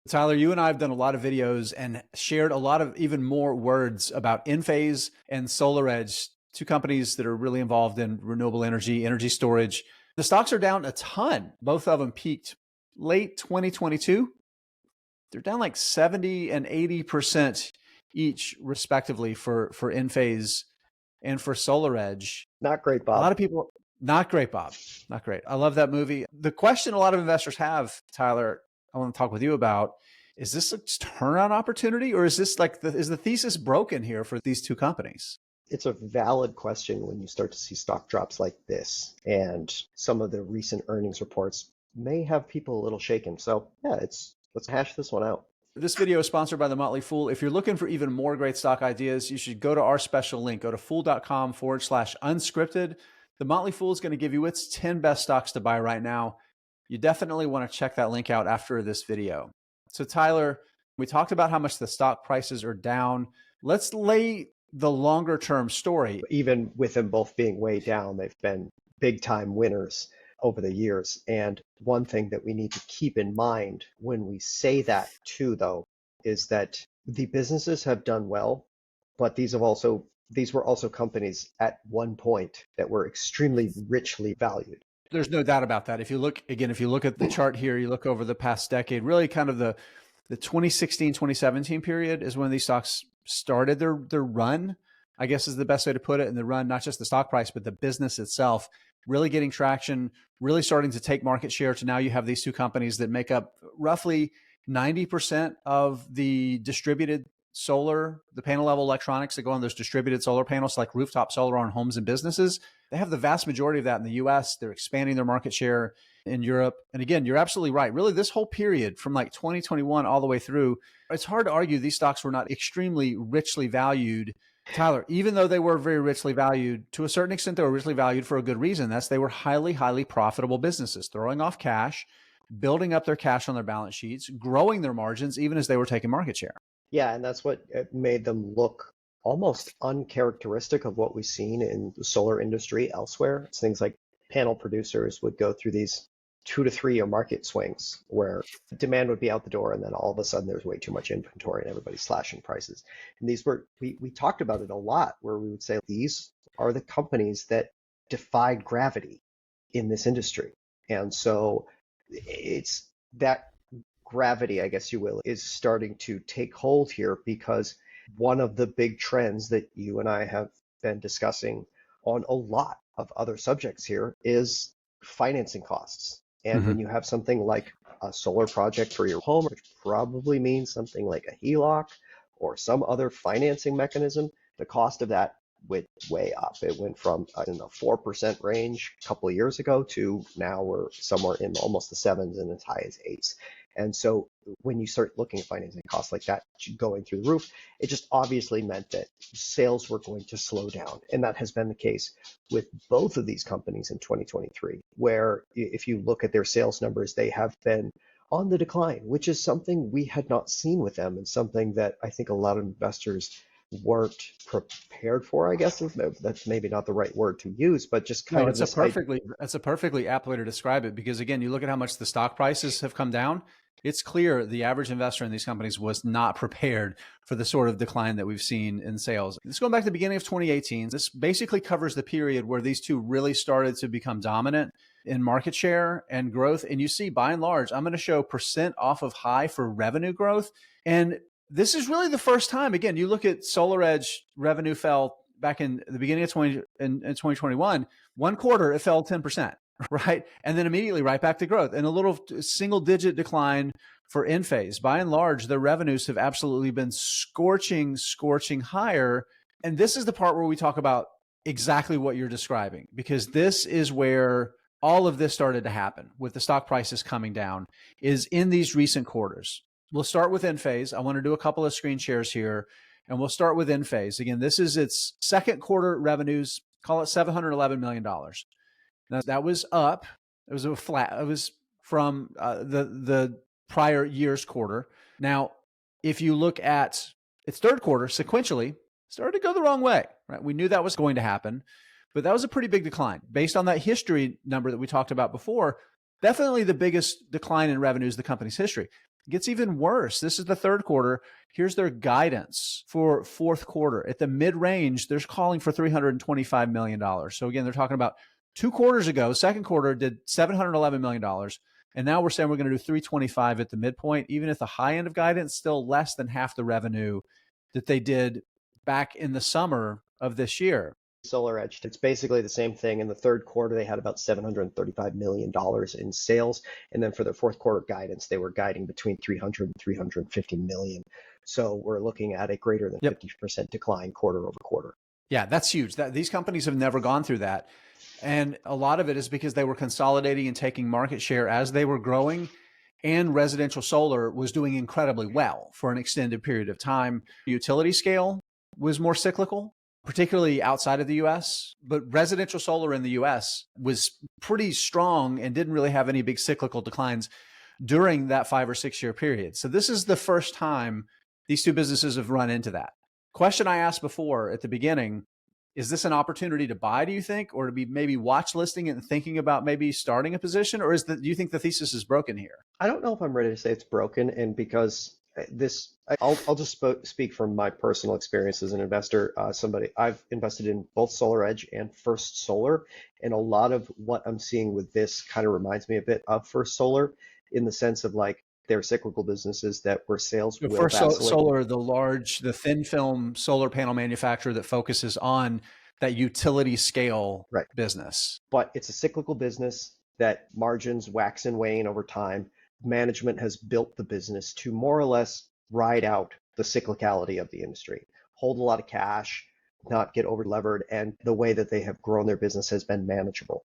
Tyler, you and I have done a lot of videos and shared a lot of even more words about Enphase and SolarEdge, two companies that are really involved in renewable energy, energy storage. The stocks are down a ton. Both of them peaked late 2022. They're down like 70 and 80% each, respectively, for Enphase and for SolarEdge. Not great, Bob. A lot of people, not great, Bob. Not great. I love that movie. The question a lot of investors have, Tyler, I want to talk with you about, is this a turnaround opportunity, or is this like is the thesis broken here for these two companies? It's a valid question when you start to see stock drops like this, and some of the recent earnings reports may have people a little shaken. So yeah, let's hash this one out. This video is sponsored by The Motley Fool. If you're looking for even more great stock ideas, you should go to our special link. Go to fool.com/unscripted. The Motley Fool is going to give you its 10 best stocks to buy right now. You definitely want to check that link out after this video. So Tyler, we talked about how much the stock prices are down. Let's lay the longer term story. Even with them both being way down, they've been big time winners over the years. And one thing that we need to keep in mind when we say that too, though, is that the businesses have done well, but these were also companies at one point that were extremely richly valued. There's no doubt about that. If you look at the chart here, you look over the past decade, really kind of the 2016, 2017 period is when these stocks started their run, I guess is the best way to put it. And the run, not just the stock price, but the business itself, really getting traction, really starting to take market share to now you have these two companies that make up roughly 90% of the distributed solar, the panel level electronics that go on those distributed solar panels, like rooftop solar on homes and businesses. They have the vast majority of that in the US. They're expanding their market share in Europe. And again, you're absolutely right. Really, this whole period from like 2021 all the way through, it's hard to argue these stocks were not extremely richly valued. Tyler, even though they were very richly valued, to a certain extent, they were richly valued for a good reason. That's they were highly, highly profitable businesses, throwing off cash, building up their cash on their balance sheets, growing their margins, even as they were taking market share. Yeah, and that's what made them look almost uncharacteristic of what we've seen in the solar industry elsewhere. It's things like panel producers would go through these 2 to 3 year market swings where demand would be out the door, and then all of a sudden there's way too much inventory and everybody's slashing prices. And these were, we talked about it a lot, where we would say these are the companies that defied gravity in this industry. And so it's that gravity, I guess you will, is starting to take hold here, because one of the big trends that you and I have been discussing on a lot of other subjects here is financing costs. And when you have something like a solar project for your home, which probably means something like a HELOC or some other financing mechanism, the cost of that went way up. It went from in the 4% range a couple of years ago to now we're somewhere in almost the 7s and as high as 8s. And so when you start looking at financing costs like that going through the roof, it just obviously meant that sales were going to slow down. And that has been the case with both of these companies in 2023, where if you look at their sales numbers, they have been on the decline, which is something we had not seen with them, and something that I think a lot of investors weren't prepared for, I guess. That's maybe not the right word to use, but just kind of it's a perfectly apt way to describe it, because again, you look at how much the stock prices have come down. It's clear the average investor in these companies was not prepared for the sort of decline that we've seen in sales. Let's go back to the beginning of 2018. This basically covers the period where these two really started to become dominant in market share and growth. And you see, by and large, I'm going to show percent off of high for revenue growth. And this is really the first time, again, you look at SolarEdge revenue fell back in the beginning of 2021, one quarter, it fell 10%. Right. And then immediately right back to growth, and a little single digit decline for Enphase. By and large, the revenues have absolutely been scorching higher. And this is the part where we talk about exactly what you're describing, because this is where all of this started to happen with the stock prices coming down, is in these recent quarters. We'll start with Enphase. I want to do a couple of screen shares here, and we'll start with Enphase. Again, this is its second quarter revenues, call it $711 million. Now that was up. It was a flat. It was from the prior year's quarter. Now, if you look at its third quarter sequentially, started to go the wrong way. Right? We knew that was going to happen, but that was a pretty big decline based on that history number that we talked about before. Definitely the biggest decline in revenues in the company's history. It gets even worse. This is the third quarter. Here's their guidance for fourth quarter. At the mid-range, they're calling for $325 million. So again, they're talking about 2 quarters ago, second quarter did $711 million. And now we're saying we're going to do 325 at the midpoint. Even at the high end of guidance, still less than half the revenue that they did back in the summer of this year. SolarEdge, it's basically the same thing. In the third quarter, they had about $735 million in sales. And then for their fourth quarter guidance, they were guiding between 300 and 350 million. So we're looking at a greater than 50% decline quarter over quarter. Yeah, that's huge. These companies have never gone through that. And a lot of it is because they were consolidating and taking market share as they were growing, and residential solar was doing incredibly well for an extended period of time. Utility scale was more cyclical, particularly outside of the US, but residential solar in the US was pretty strong and didn't really have any big cyclical declines during that 5 or 6 year period. So this is the first time these two businesses have run into that. Question I asked before at the beginning, is this an opportunity to buy, do you think, or to be maybe watch listing and thinking about maybe starting a position, or do you think the thesis is broken here? I don't know if I'm ready to say it's broken, and because I'll just speak from my personal experience as an investor. I've invested in both SolarEdge and First Solar, and a lot of what I'm seeing with this kind of reminds me a bit of First Solar, in the sense of like they're cyclical businesses where sales will First vacillate. Solar, the thin film solar panel manufacturer that focuses on that utility scale business. But it's a cyclical business that margins wax and wane over time. Management has built the business to more or less ride out the cyclicality of the industry, hold a lot of cash, not get over levered, and the way that they have grown their business has been manageable.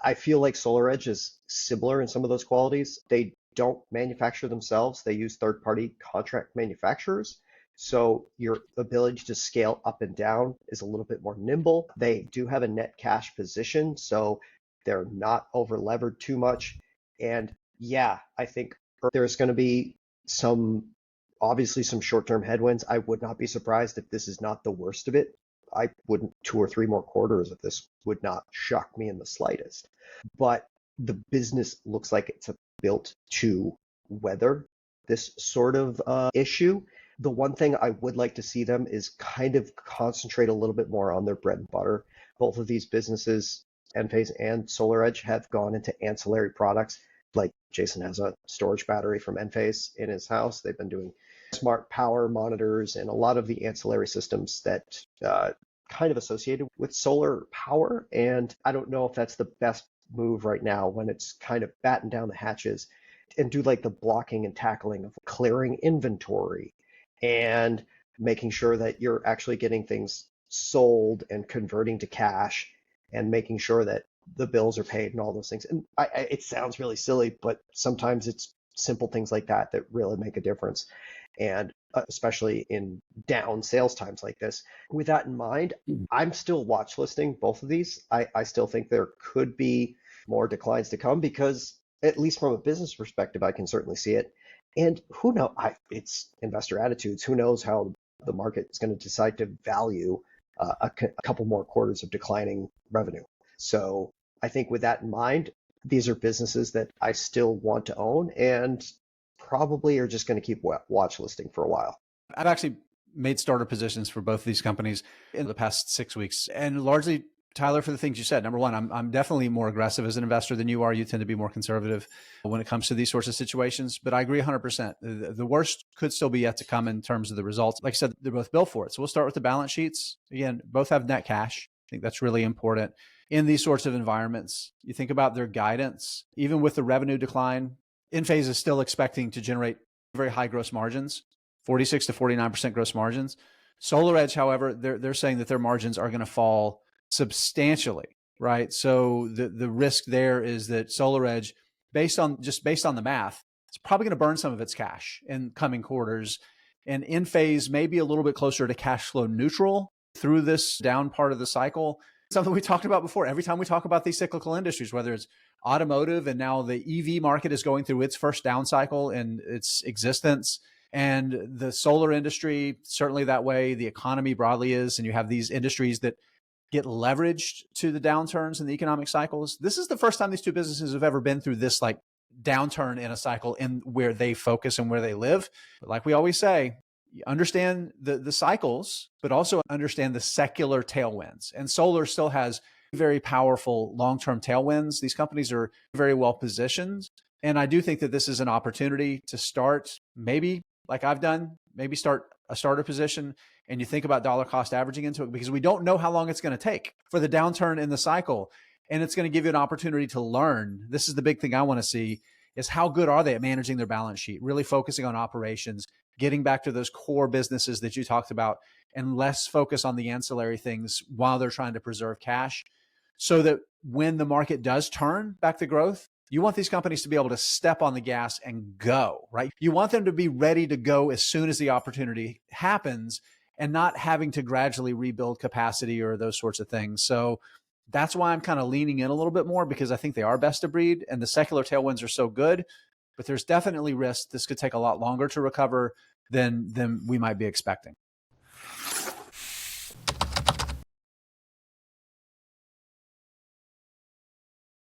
I feel like SolarEdge is similar in some of those qualities. They don't manufacture themselves. They use third-party contract manufacturers. So your ability to scale up and down is a little bit more nimble. They do have a net cash position, so they're not over levered too much. And yeah, I think there's going to be obviously some short-term headwinds. I would not be surprised if this is not the worst of it. I wouldn't 2 or 3 more quarters of this would not shock me in the slightest. But the business looks like it's built to weather this sort of issue. The one thing I would like to see them is kind of concentrate a little bit more on their bread and butter. Both of these businesses, Enphase and SolarEdge, have gone into ancillary products. Like Jason has a storage battery from Enphase in his house. They've been doing smart power monitors and a lot of the ancillary systems that kind of associated with solar power. And I don't know if that's the best move right now when it's kind of batten down the hatches and do like the blocking and tackling of clearing inventory and making sure that you're actually getting things sold and converting to cash and making sure that the bills are paid and all those things. And it sounds really silly, but sometimes it's simple things like that that really make a difference. And especially in down sales times like this. With that in mind, I'm still watch listing both of these. I still think there could be more declines to come because, at least from a business perspective, I can certainly see it. And who knows, it's investor attitudes. Who knows how the market is going to decide to value a couple more quarters of declining revenue. So I think with that in mind, these are businesses that I still want to own and probably are just going to keep watch listing for a while. I've actually made starter positions for both of these companies in the past 6 weeks, and largely, Tyler, for the things you said. Number one, I'm definitely more aggressive as an investor than you are. You tend to be more conservative when it comes to these sorts of situations, but I agree 100%. The worst could still be yet to come in terms of the results. Like I said, they're both built for it. So we'll start with the balance sheets. Again, both have net cash. I think that's really important in these sorts of environments. You think about their guidance, even with the revenue decline, Enphase is still expecting to generate very high gross margins, 46 to 49% gross margins. SolarEdge, however, they're saying that their margins are going to fall substantially, right? So the risk there is that SolarEdge, based on the math, it's probably going to burn some of its cash in coming quarters. And Enphase may be a little bit closer to cash flow neutral through this down part of the cycle. Something we talked about before. Every time we talk about these cyclical industries, whether it's automotive and now the EV market is going through its first down cycle in its existence, and the solar industry, certainly that way, the economy broadly is, and you have these industries that get leveraged to the downturns in the economic cycles. This is the first time these two businesses have ever been through this like downturn in a cycle in where they focus and where they live. But like we always say, you understand the cycles, but also understand the secular tailwinds. And solar still has very powerful long-term tailwinds. These companies are very well positioned. And I do think that this is an opportunity to start, maybe like I've done, maybe start a starter position, and you think about dollar cost averaging into it, because we don't know how long it's going to take for the downturn in the cycle. And it's going to give you an opportunity to learn. This is the big thing I want to see, is how good are they at managing their balance sheet, really focusing on operations, getting back to those core businesses that you talked about, and less focus on the ancillary things while they're trying to preserve cash, so that when the market does turn back to growth, you want these companies to be able to step on the gas and go, right? You want them to be ready to go as soon as the opportunity happens, and not having to gradually rebuild capacity or those sorts of things. So that's why I'm kind of leaning in a little bit more, because I think they are best of breed and the secular tailwinds are so good, but there's definitely risk. This could take a lot longer to recover than we might be expecting.